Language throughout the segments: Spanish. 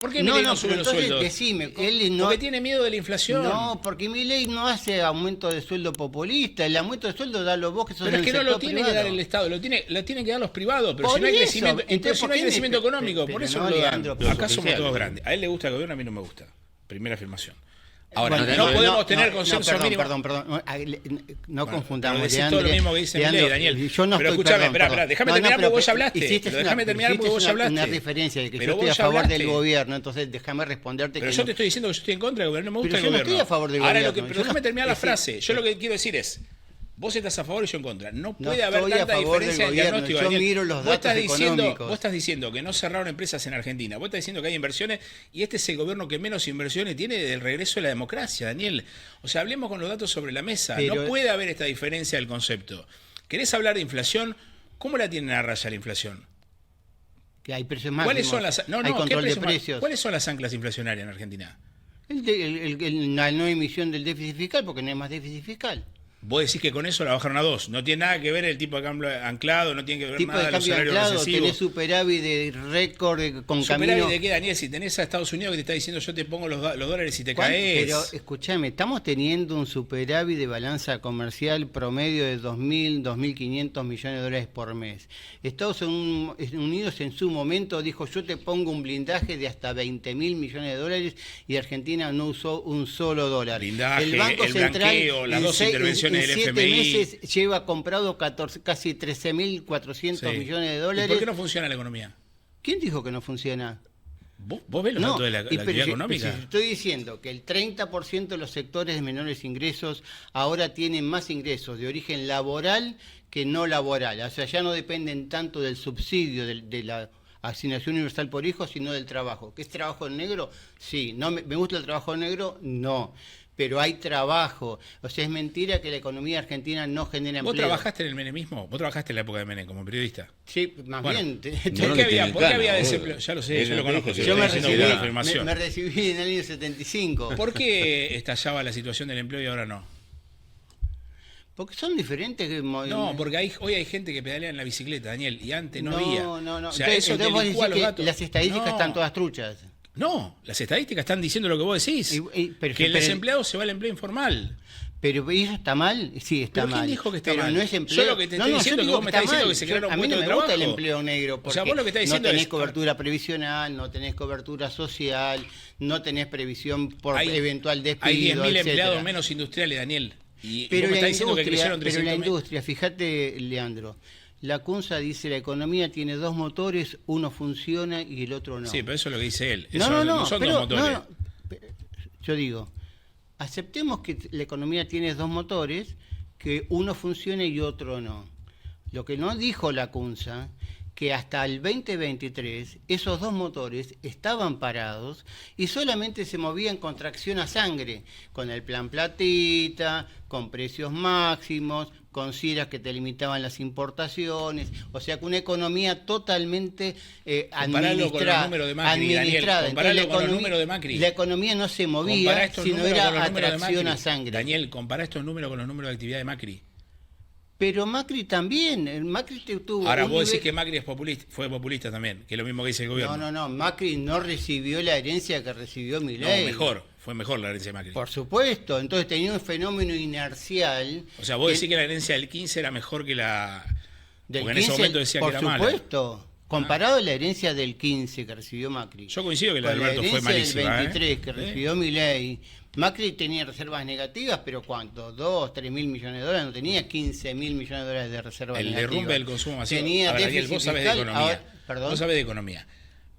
¿Por qué Milei no sube los sueldos? Decime, él no, porque tiene miedo de la inflación. No, porque Milei no hace aumento de sueldo populista. El aumento de sueldo dalo vos que sos Pero es del que no lo sector tiene privado. que dar el Estado, lo tienen que dar los privados. Pero Por si no hay eso, crecimiento, entonces, si no hay ¿por qué crecimiento económico, pero por eso no, lo dan. Leandro, Acá somos superficial. todos grandes. A él le gusta el gobierno, a mí no me gusta. Primera afirmación. Ahora, Bueno, no podemos tener consenso mínimo. Perdón. No confundamos. Pero decís todo lo mismo que dice Milei, Daniel. Yo no pero estoy, escúchame, perdón, espera, déjame terminar porque vos ya hablaste. Hiciste Déjame terminar porque vos ya hablaste. una referencia de que Pero yo estoy vos a ya favor hablaste. del gobierno, entonces déjame responderte Pero que yo no. te estoy diciendo que yo estoy en contra del gobierno, no me gusta Pero el yo no gobierno. estoy a favor del Ahora, gobierno. pero déjame terminar la frase. Yo sí. lo que quiero decir es, vos estás a favor y yo en contra. No No puede haber estoy a tanta favor diferencia del de gobierno. diagnóstico. Yo Daniel. miro los Vos datos económicos. Vos estás diciendo que no cerraron empresas en Argentina. Vos estás diciendo que hay inversiones y este es el gobierno que menos inversiones tiene del regreso de la democracia, Daniel. O sea, hablemos con los datos sobre la mesa. Pero no puede haber esta diferencia del concepto. ¿Querés hablar de inflación? ¿Cómo la tienen a raya la inflación? Que hay precios máximos. ¿Cuáles son las, hay control de precios. ¿Cuáles son las anclas inflacionarias en Argentina? La no emisión del déficit fiscal, porque no hay más déficit fiscal. Vos decís que con eso la bajaron a 2. No tiene nada que ver el tipo de cambio anclado, no tiene que ver Tipo nada de de los cambio salarios anclado, recesivos. tenés superávit de récord con ¿Superávit camino. de qué, Daniel? Si tenés a Estados Unidos que te está diciendo yo te pongo los dólares y te ¿Cuál? caes. Pero escúchame, estamos teniendo un superávit de balanza comercial promedio de 2.000, 2.500 millones de dólares por mes. Estados Unidos en su momento dijo yo te pongo un blindaje de hasta 20.000 millones de dólares y Argentina no usó un solo dólar. Blindaje, el Banco el Central blanqueo, las dos intervenciones del 7 FMI. meses lleva comprado casi 13.400 millones de ¿Y dólares. por qué no funciona la economía? ¿Quién dijo que no funciona? ¿Vos ves los datos de la actividad económica? Si estoy diciendo que el 30% de los sectores de menores ingresos ahora tienen más ingresos de origen laboral que no laboral. O sea, ya no dependen tanto del subsidio de la asignación universal por hijo, sino del trabajo. ¿Qué es trabajo en negro? Sí. ¿No me gusta el trabajo en negro? No. Pero hay trabajo. O sea, es mentira que la economía argentina no genera empleo. ¿Vos trabajaste en el menemismo? ¿Vos trabajaste en la época de Menem como periodista? Sí, más bien. ¿Por qué había desempleo? Ya lo sé, yo lo conozco. Yo me afirmación. recibí en el año 75. ¿Por qué estallaba la situación del empleo y ahora no? Porque son diferentes. No, porque hoy hay gente que pedalea en la bicicleta, Daniel, y antes no había. No. O sea, entonces eso te vos licúa decís los que datos. las estadísticas No. están todas truchas. No, las estadísticas están diciendo lo que vos decís. Que el desempleado se va al empleo informal. Pero eso está mal, sí está ¿Pero mal. quién dijo que está pero mal? no es empleo. Yo lo que te estoy diciendo es que vos me estás diciendo que se crearon a mí no puestos de me gusta el trabajo. empleo negro porque O sea, vos lo que estás diciendo no tenés es- cobertura previsional, no tenés cobertura social, no tenés previsión por eventual despido, Hay 10.000 etcétera. empleados menos industriales, Daniel. Y Pero vos me la estás diciendo que crecieron industria, pero la 300.000. industria, fíjate, Leandro, la CUNSA dice la economía tiene dos motores, uno funciona y el otro no. Sí, pero eso es lo que dice él. No, Eso no, son pero, dos motores. no. Yo digo, aceptemos que la economía tiene dos motores, que uno funcione y otro no. Lo que no dijo la CUNSA, que hasta el 2023 esos dos motores estaban parados y solamente se movían con tracción a sangre, con el plan platita, con precios máximos, con CIRAS que te limitaban las importaciones, o sea que una economía totalmente Comparalo con los números de Macri, Daniel, comparalo con los números de Macri. La economía no se Compará movía, estos sino números con era los a números de tracción Macri. a sangre. Daniel, compará estos números con los números de actividad de Macri. Pero Macri también, el Macri tuvo... Ahora un vos decís nivel- que Macri fue populista también, que es lo mismo que dice el gobierno. No, Macri no recibió la herencia que recibió Milei. No, fue mejor la herencia de Macri. Por supuesto, entonces tenía un fenómeno inercial. O sea, vos decís que la herencia del 15 era mejor que la... del Porque en ese momento decía que era mala. Por supuesto, comparado a la herencia del 15 que recibió Macri. Yo coincido que la de con Alberto fue malísima. del 23 que recibió Milei. Macri tenía reservas negativas, pero ¿cuánto? 2, 3 mil millones de dólares, no tenía 15 mil millones de dólares de reservas El negativas. derrumbe del consumo masivo. Tenía A ver, Daniel, déficit vos sabés de fiscal, economía. ahora- ¿perdón? Vos sabés de economía.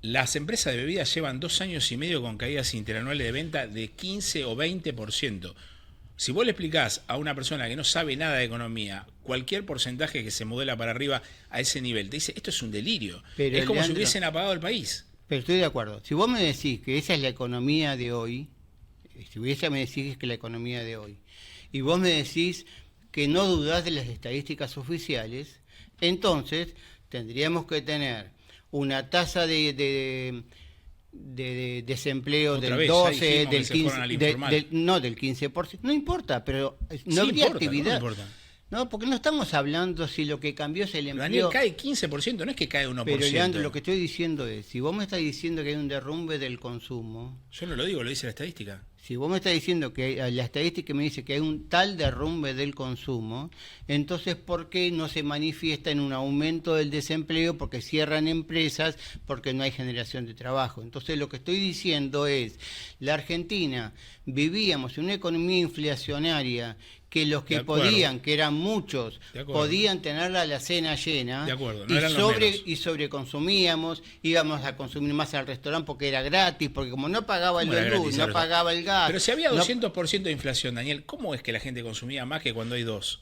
Las empresas de bebidas llevan 2 años y medio con caídas interanuales de venta de 15 o 20%. Si vos le explicás a una persona que no sabe nada de economía, cualquier porcentaje que se modela para arriba a ese nivel, te dice, esto es un delirio. Pero, es como si Leandro, hubiesen apagado el país. Pero estoy de acuerdo. Si vos me decís que esa es la economía de hoy, si vos me decís que la economía de hoy, y vos me decís que no dudás de las estadísticas oficiales, entonces tendríamos que tener una tasa de desempleo Otra del vez, ya 12, dijimos que del se 15, fueron al informal. no del 15%, no importa, pero no Sí habría importa, actividad. ¿cómo no importa? No, porque no estamos hablando si lo que cambió es el empleo. Daniel, cae 15%, no es que cae 1%. Pero Leandro, lo que estoy diciendo es, si vos me estás diciendo que hay un derrumbe del consumo... Yo no lo digo, lo dice la estadística. Si vos me estás diciendo que la estadística me dice que hay un tal derrumbe del consumo, entonces ¿por qué no se manifiesta en un aumento del desempleo? Porque cierran empresas, porque no hay generación de trabajo. Entonces lo que estoy diciendo es, la Argentina vivíamos en una economía inflacionaria que los que podían, que eran muchos, podían tener la alacena llena, de acuerdo, no eran los menos. Y sobreconsumíamos, íbamos a consumir más al restaurante porque era gratis, porque como no pagaba el luz, no pagaba el gas. Pero si había 200% de inflación, Daniel, ¿cómo es que la gente consumía más que cuando hay 2%?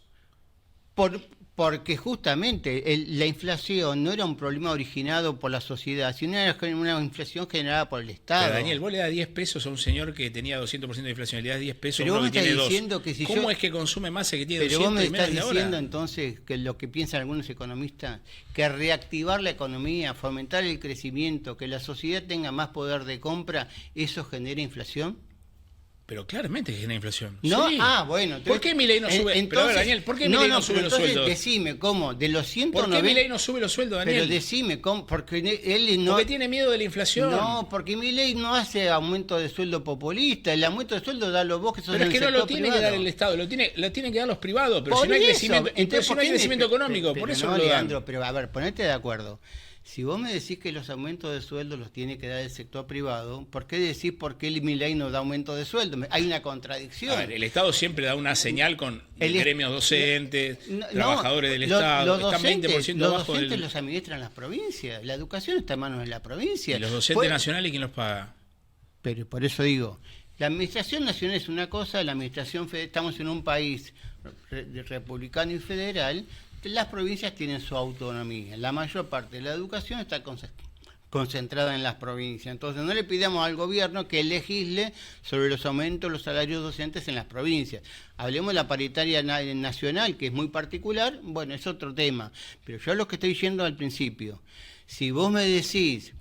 Porque justamente la inflación no era un problema originado por la sociedad, sino era una inflación generada por el Estado. Pero Daniel, vos le das 10 pesos a un señor que tenía 200% de inflación, le das 10 pesos pero a uno que tiene 2. Que si ¿Cómo es que consume más el que tiene 200 pero vos me y menos estás de diciendo ahora? entonces que lo que piensan algunos economistas, que reactivar la economía, fomentar el crecimiento, que la sociedad tenga más poder de compra, ¿eso genera inflación? Pero claramente que genera inflación. No, sí. Bueno. Entonces, ¿por qué Milei no sube? Pero a ver, Daniel, ¿por qué Milei no sube los sueldos? Decime, ¿cómo? De los 190... ¿Por qué Milei no sube los sueldos, Daniel? Pero decime, ¿cómo? Porque él no... Porque tiene miedo de la inflación. No, porque Milei no hace aumento de sueldo populista. El aumento de sueldo dalo vos que sos pero del es que no lo tiene privado. que dar el Estado, lo tienen que dar los privados. Pero por si no hay eso, crecimiento, entonces, si no hay crecimiento económico, por eso no, lo dan. Leandro, pero a ver, ponete de acuerdo. Si vos me decís que los aumentos de sueldo los tiene que dar el sector privado, ¿por qué decís por qué el Milei no da aumento de sueldo? Hay una contradicción. A ver, el Estado siempre da una señal con gremios docentes, trabajadores del Estado. Los están 20% abajo docentes del... los administran las provincias. La educación está en manos de la provincia. ¿Y los docentes nacionales quién los paga? Pero por eso digo, la administración nacional es una cosa, la administración federal, estamos en un país republicano y federal. Las provincias tienen su autonomía. La mayor parte de la educación está concentrada en las provincias. Entonces no le pidamos al gobierno que legisle sobre los aumentos de los salarios docentes en las provincias. Hablemos de la paritaria nacional, que es muy particular, bueno, es otro tema. Pero yo lo que estoy diciendo al principio, si vos me decís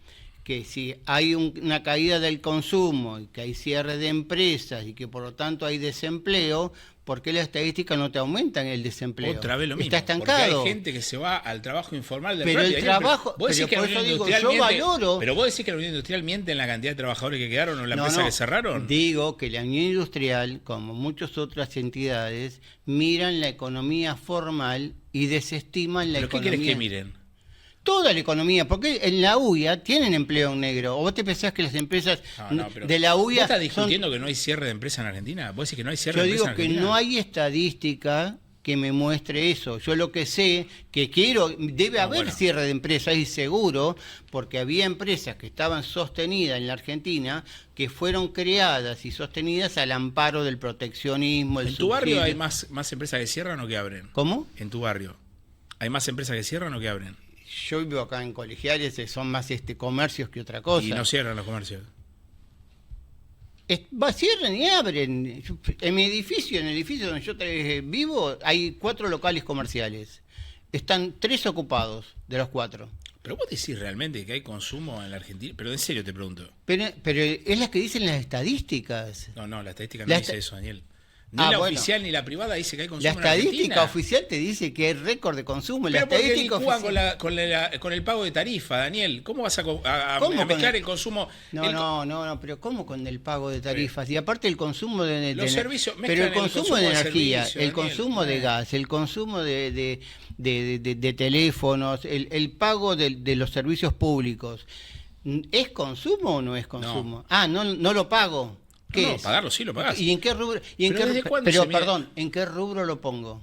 que si hay una caída del consumo y que hay cierre de empresas y que por lo tanto hay desempleo, ¿por qué las estadísticas no te aumentan el desempleo? Otra vez lo mismo. Está estancado. Porque hay gente que se va al trabajo informal del pero propio. El trabajo, ¿Vos decís pero que por eso digo, miente, yo valoro... Pero vos decís que la Unión Industrial miente en la cantidad de trabajadores que quedaron o en la empresa que cerraron. Digo que la Unión Industrial, como muchas otras entidades, miran la economía formal y desestiman la economía... ¿Pero qué querés que miren? Toda la economía, porque en la UIA tienen empleo en negro. ¿O vos te pensás que las empresas de la UIA... ¿Vos estás discutiendo que no hay cierre de empresa en Argentina? ¿Vos decís que no hay cierre de empresa en Argentina? Yo digo que no hay estadística que me muestre eso. Yo lo que sé, debe haber cierre de empresas, y seguro, porque había empresas que estaban sostenidas en la Argentina, que fueron creadas y sostenidas al amparo del proteccionismo. ¿En tu barrio hay más empresas que cierran o que abren? ¿Cómo? En tu barrio. ¿Hay más empresas que cierran o que abren? Yo vivo acá en Colegiales, son más comercios que otra cosa. Y no cierran los comercios. Cierran y abren. En el edificio donde yo vivo, hay 4 locales comerciales. Están 3 ocupados de los 4. Pero vos decís realmente que hay consumo en la Argentina. Pero en serio te pregunto. Pero es las que dicen las estadísticas. No, la estadística no dice eso, Daniel. Ni la oficial ni la privada dice que hay consumo en Argentina. La estadística Argentina. Oficial te dice que hay récord de consumo. Pero la estadística oficial... con el pago de tarifa, Daniel. ¿Cómo vas a mezclar el consumo? No, pero ¿cómo con el pago de tarifas? Y aparte el consumo de los servicios, pero el consumo de energía, el consumo Daniel. De gas, el consumo de teléfonos, el pago de los servicios públicos, ¿es consumo o no es consumo? No lo pago. No, pagarlo sí lo pagás. ¿Y en qué rubro? ¿En qué rubro lo pongo?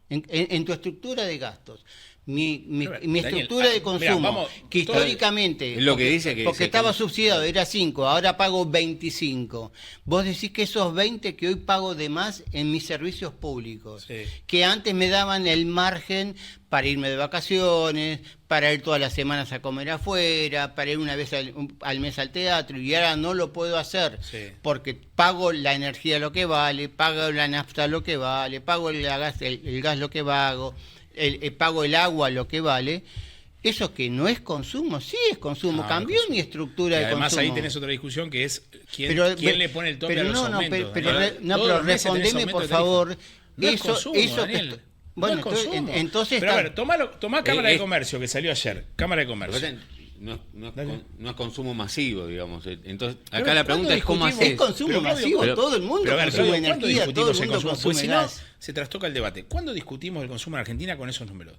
En tu estructura de gastos. Mi estructura de consumo, que históricamente, lo que dice que porque estaba subsidiado, era 5, ahora pago 25. Vos decís que esos 20 que hoy pago de más en mis servicios públicos, que antes me daban el margen para irme de vacaciones, para ir todas las semanas a comer afuera, para ir una vez al mes al teatro, y ahora no lo puedo hacer porque pago la energía lo que vale, pago la nafta lo que vale, pago el gas lo que pago el agua lo que vale. Eso que no es consumo, sí es consumo. Cambió mi estructura de consumo. Además ahí tenés otra discusión que es quién le pone el tope a los aumentos. Pero respondeme por favor. No es consumo, Daniel. Bueno, no es consumo. entonces pero a está- ver, tomá Cámara de Comercio, que salió ayer. Cámara de Comercio. No es consumo masivo, digamos. Entonces, Pero acá la ¿cuándo pregunta es cómo discutimos? haces. Es consumo Pero, Claudio, masivo, pero- todo el mundo Pero a ver, consume Claudio, ¿cuándo energía, todo discutimos el el mundo consumo? consume Porque si no, gas. se trastoca el debate. ¿Cuándo discutimos el consumo en Argentina con esos números?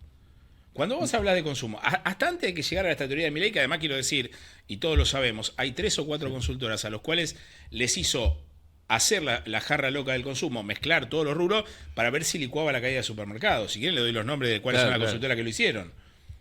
Cuando vos hablas de consumo, hasta antes de que llegara esta teoría de Milei, que además quiero decir, y todos lo sabemos, hay 3 o 4 consultoras a los cuales les hizo hacer la jarra loca del consumo, mezclar todos los rubros para ver si licuaba la caída de supermercados. Si quieren le doy los nombres de cuáles Claro, son las claro. consultoras que lo hicieron.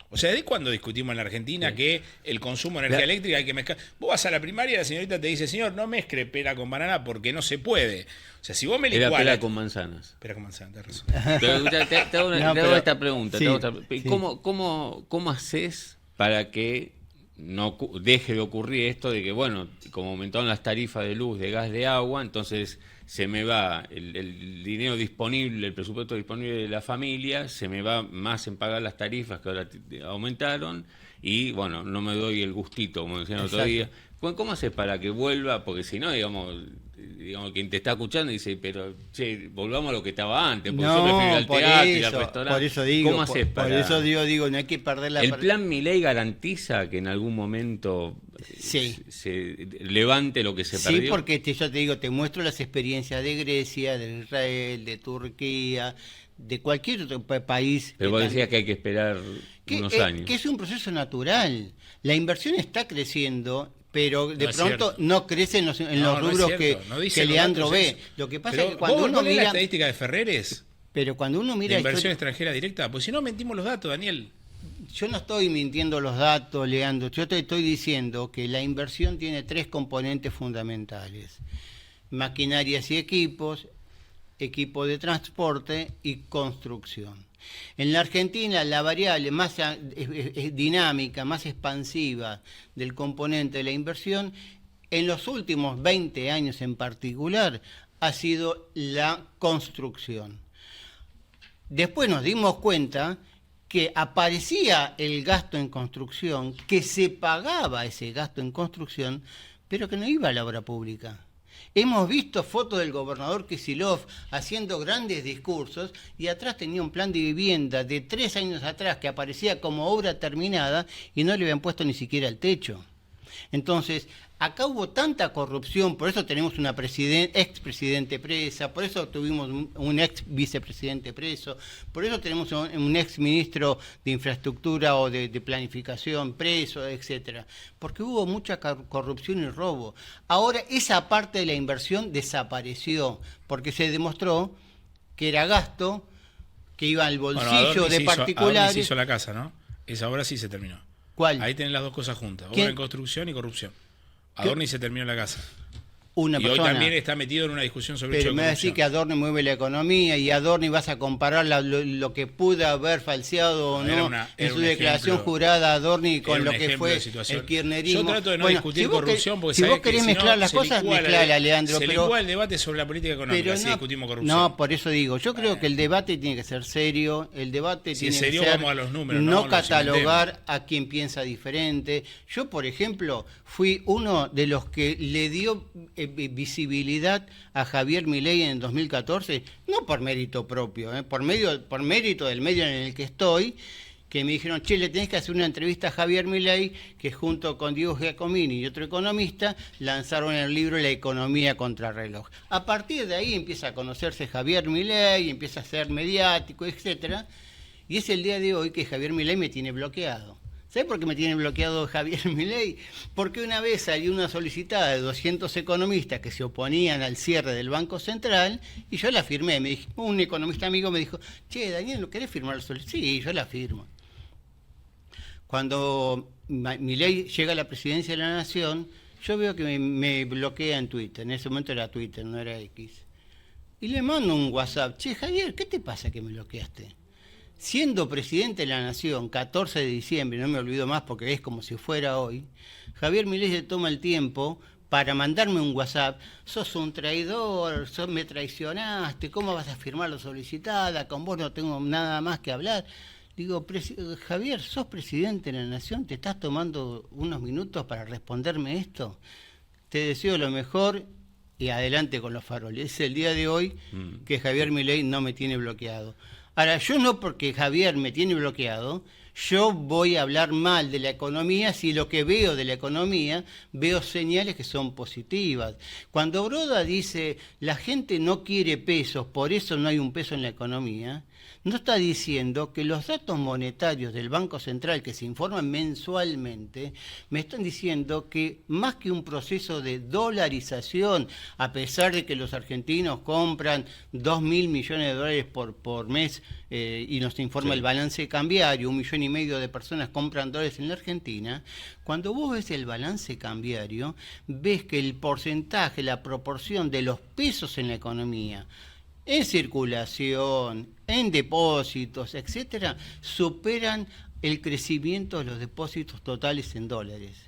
O sea, ¿de cuándo discutimos en la Argentina que el consumo de energía eléctrica hay que mezclar? Vos vas a la primaria y la señorita te dice, señor, no mezcle pera con banana porque no se puede. O sea, si vos me Era licuás... pera con manzanas. Pera con manzana, tenés razón. Pero te hago No, te hago pero- esta pregunta. sí, te hago esta- sí. ¿Cómo haces para que no deje de ocurrir esto de que, bueno, como aumentaron las tarifas de luz, de gas, de agua, entonces se me va el dinero disponible, el presupuesto disponible de la familia, se me va más en pagar las tarifas que ahora aumentaron y, bueno, no me doy el gustito, como decían el otro Exacto. día? ¿Cómo haces para que vuelva? Porque si no, digamos, quien te está escuchando dice, pero, che, volvamos a lo que estaba antes, porque yo prefiero ir al teatro, ir al restaurante. por eso digo, ¿Cómo haces por para...? eso digo, no hay que perder la ¿El plan Milei garantiza que en algún momento Sí. se levante lo que se Sí, perdió? porque yo te digo, te muestro las experiencias de Grecia, de Israel, de Turquía, de cualquier otro país. Pero vos que decías que hay que esperar unos años. que es un proceso natural. La inversión está creciendo, pero de No es pronto cierto. no crece en los No, rubros no es cierto. que, No dice que los Leandro datos ve. eso. Lo que pasa Pero es que cuando ¿vos uno lees la mira, estadística de Ferreres pero cuando uno de mira inversión extranjera directa? Pues si no mentimos los datos, Daniel. yo no estoy mintiendo los datos, Leandro. Yo te estoy diciendo que la inversión tiene 3 componentes fundamentales: maquinarias y equipos, equipo de transporte y construcción. En la Argentina, la variable más es dinámica, más expansiva del componente de la inversión, en los últimos 20 años en particular, ha sido la construcción. Después nos dimos cuenta que aparecía el gasto en construcción, que se pagaba ese gasto en construcción, pero que no iba a la obra pública. Hemos visto fotos del gobernador Kicillof haciendo grandes discursos y atrás tenía un plan de vivienda de 3 años atrás que aparecía como obra terminada y no le habían puesto ni siquiera el techo. Entonces, acá hubo tanta corrupción, por eso tenemos una expresidente presa, por eso tuvimos un ex vicepresidente preso, por eso tenemos un ex ministro de infraestructura o de planificación preso, etcétera, porque hubo mucha corrupción y robo. Ahora esa parte de la inversión desapareció, porque se demostró que era gasto que iba al bolsillo Adorni de se hizo- Adorni particulares. se hizo la casa, ¿no? Esa obra sí se terminó. ¿Cuál? Ahí tenés las dos cosas juntas, ¿Quién? obra en construcción y corrupción. Adorni se terminó la casa. Una Y persona. hoy también está metido en una discusión sobre el Pero hecho me de va a decir corrupción. que Adorni mueve la economía y Adorni vas a comparar lo que pudo haber falseado o Era no una- en era su un declaración ejemplo- jurada Adorni con era lo un que ejemplo fue de situación. el kirchnerismo. Yo trato de no Bueno, discutir si vos corrupción porque si sabés vos querés que si mezclar no, las se cosas, licúa mezclala, Leandro. Se pero licúa el debate sobre la política económica pero si no, discutimos corrupción. no, por eso digo, yo creo que el debate tiene que ser serio, el debate Si tiene es serio, que ser vamos a los números, no no los catalogar a quien piensa diferente. Yo, por ejemplo, fui uno de los que le dio visibilidad a Javier Milei en el 2014, no por mérito propio, por mérito del medio en el que estoy, que me dijeron, che, le tenés que hacer una entrevista a Javier Milei, que junto con Diego Giacomini y otro economista lanzaron el libro La economía contrarreloj. A partir de ahí empieza a conocerse Javier Milei, empieza a ser mediático, etcétera, y es el día de hoy que Javier Milei me tiene bloqueado. ¿Sabés por qué me tiene bloqueado Javier Milei? Porque una vez salió una solicitada de 200 economistas que se oponían al cierre del Banco Central y yo la firmé. Me dijo, un economista amigo me dijo, che, Daniel, ¿no querés firmar la solicitud? Sí, yo la firmo. Cuando Milei llega a la presidencia de la Nación, yo veo que me bloquea en Twitter. En ese momento era Twitter, no era X. Y le mando un WhatsApp. Che, Javier, ¿qué te pasa que me bloqueaste? Siendo presidente de la Nación, 14 de diciembre, no me olvido más porque es como si fuera hoy, Javier Milei se toma el tiempo para mandarme un WhatsApp. Sos un traidor, me traicionaste, ¿cómo vas a firmar la solicitada? Con vos no tengo nada más que hablar. Digo, Javier, sos presidente de la Nación, ¿te estás tomando unos minutos para responderme esto? Te deseo lo mejor y adelante con los faroles. Es el día de hoy que Javier Milei no me tiene bloqueado. Ahora, yo no porque Javier me tiene bloqueado, yo voy a hablar mal de la economía si lo que veo de la economía, veo señales que son positivas. Cuando Broda dice, la gente no quiere pesos, por eso no hay un peso en la economía, no está diciendo que los datos monetarios del Banco Central que se informan mensualmente me están diciendo que más que un proceso de dolarización, a pesar de que los argentinos compran 2.000 millones de dólares por mes y nos informa el balance cambiario, 1,5 millones de personas compran dólares en la Argentina, cuando vos ves el balance cambiario, ves que el porcentaje, la proporción de los pesos en la economía, en circulación, en depósitos, etcétera, superan el crecimiento de los depósitos totales en dólares.